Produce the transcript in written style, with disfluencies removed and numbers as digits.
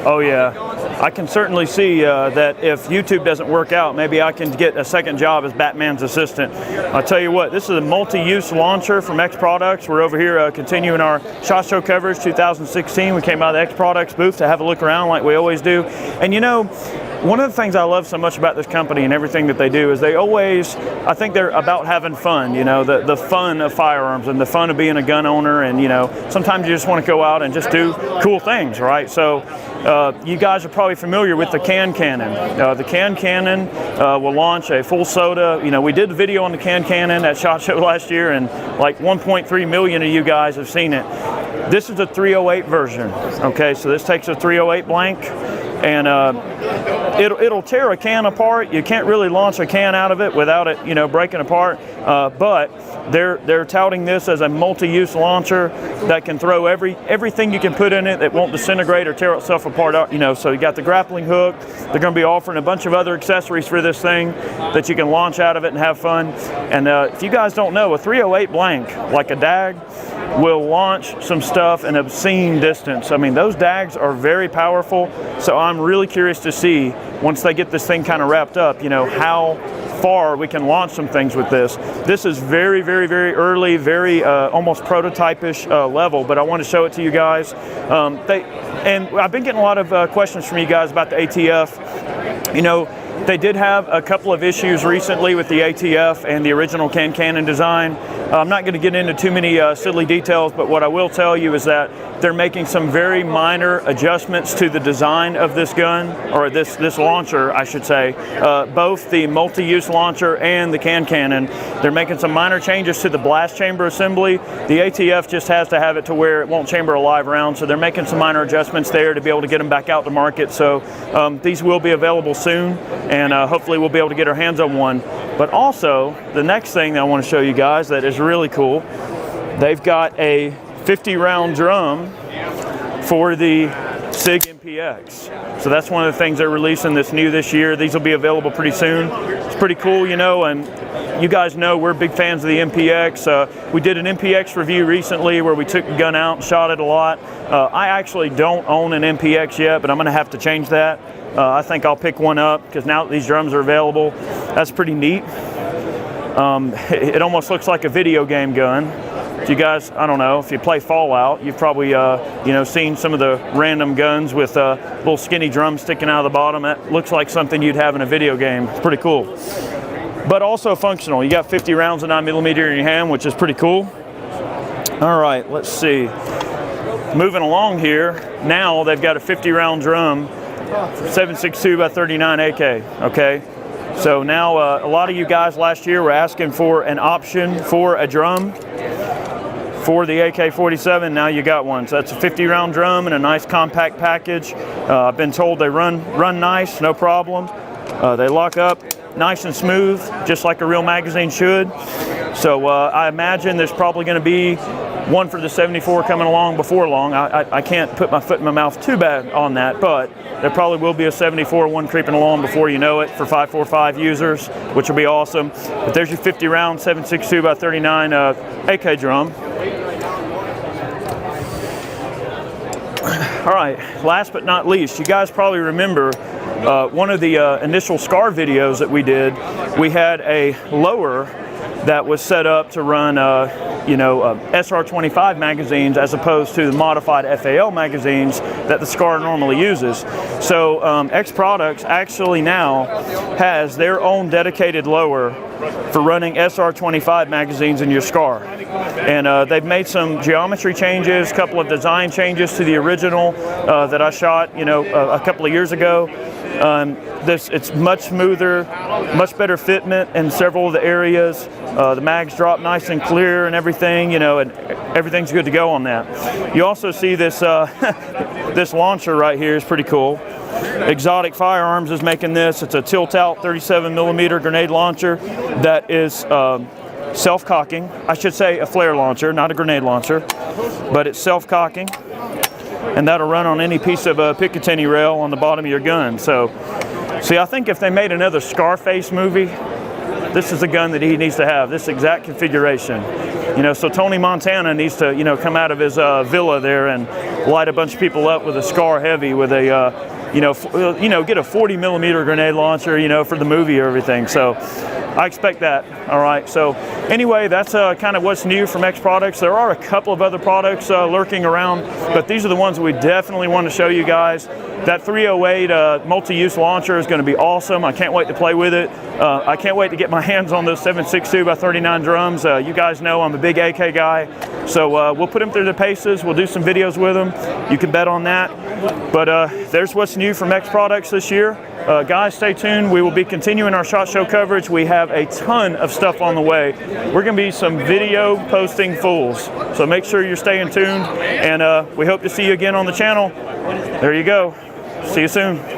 Oh yeah. I can certainly see that if YouTube doesn't work out, maybe I can get a second job as Batman's assistant. I'll tell you what, this is a multi-use launcher from X Products. We're over here continuing our SHOT Show coverage 2016. We came by the X Products booth to have a look around like we always do. And you know, one of the things I love so much about this company and everything that they do is they always, I think they're about having fun, you know, the fun of firearms and the fun of being a gun owner, and you know, sometimes you just want to go out and just do cool things, right? So you guys are probably familiar with the can cannon. The can cannon will launch a full soda. You know, we did the video on the can cannon at SHOT Show last year, and like 1.3 million of you guys have seen it. This is a 308 version, okay? So this takes a 308 blank, and it'll tear a can apart. You can't really launch a can out of it without it, you know, breaking apart. But they're touting this as a multi-use launcher that can throw everything you can put in it that won't disintegrate or tear itself apart. You know, so you got the grappling hook. They're going to be offering a bunch of other accessories for this thing that you can launch out of it and have fun. And if you guys don't know, a 308 blank, like a DAG, will launch some stuff an obscene distance. I mean, those DAGs are very powerful, so I'm really curious to see, once they get this thing kind of wrapped up, you know, how far we can launch some things with this. This is very, very, very early, very almost prototype-ish level, but I want to show it to you guys. And I've been getting a lot of questions from you guys about the ATF. You know, they did have a couple of issues recently with the ATF and the original can cannon design. I'm not going to get into too many silly details, but what I will tell you is that they're making some very minor adjustments to the design of this gun, or this launcher, I should say. Both the multi-use launcher and the can cannon, they're making some minor changes to the blast chamber assembly. The ATF just has to have it to where it won't chamber a live round, so they're making some minor adjustments there to be able to get them back out to market. So these will be available soon, and hopefully we'll be able to get our hands on one. But also, the next thing that I want to show you guys that is really cool, they've got a 50-round drum for the Sig MPX. So that's one of the things they're releasing that's new this year. These will be available pretty soon. It's pretty cool, you know, and you guys know we're big fans of the MPX. We did an MPX review recently where we took the gun out and shot it a lot. I actually don't own an MPX yet, but I'm going to have to change that. I think I'll pick one up because now that these drums are available, that's pretty neat. It almost looks like a video game gun. If you guys, I don't know, if you play Fallout, you've probably you know, seen some of the random guns with little skinny drums sticking out of the bottom. That looks like something you'd have in a video game. It's pretty cool. But also functional. You got 50 rounds of 9mm in your hand, which is pretty cool. All right, let's see. Moving along here, now they've got a 50-round drum, 7.62 by 39 AK, okay? So now a lot of you guys last year were asking for an option for a drum for the AK-47. Now you got one. So that's a 50-round drum and a nice compact package. I've been told they run nice, no problem. They lock up nice and smooth, just like a real magazine should. So I imagine there's probably going to be one for the 74 coming along before long. I can't put my foot in my mouth too bad on that, but there probably will be a 74 one creeping along before you know it for 545 users, which will be awesome. But there's your 50 round 7.62 by 39 AK drum. All right, last but not least, you guys probably remember one of the initial SCAR videos that we did. We had a lower that was set up to run SR25 magazines as opposed to the modified FAL magazines that the SCAR normally uses. So X Products actually now has their own dedicated lower for running SR25 magazines in your SCAR. And they've made some geometry changes, a couple of design changes to the original that I shot, a couple of years ago. It's much smoother, much better fitment in several of the areas. The mags drop nice and clear and everything, and everything's good to go on that. You also see this this launcher right here is pretty cool. Exotic Firearms is making this. It's a tilt-out 37mm grenade launcher that is self-cocking. I should say a flare launcher, not a grenade launcher, but it's self-cocking. And that'll run on any piece of Picatinny rail on the bottom of your gun. So, see, I think if they made another Scarface movie, this is the gun that he needs to have, this exact configuration. You know, so Tony Montana needs to, you know, come out of his villa there and light a bunch of people up with a Scar Heavy with a, you know, get a 40 millimeter grenade launcher, you know, for the movie or everything. So I expect that. All right. So anyway, that's kind of what's new from X Products. There are a couple of other products lurking around, but these are the ones we definitely want to show you guys. That 308 multi-use launcher is going to be awesome. I can't wait to play with it. I can't wait to get my hands on those 7.62 by 39 drums. You guys know I'm a big AK guy, so we'll put them through the paces. We'll do some videos with them. You can bet on that. But there's what's new from X Products this year. Guys, stay tuned. We will be continuing our SHOT Show coverage. We have a ton of stuff on the way. We're going to be some video posting fools. So make sure you're staying tuned, and we hope to see you again on the channel. There you go. See you soon.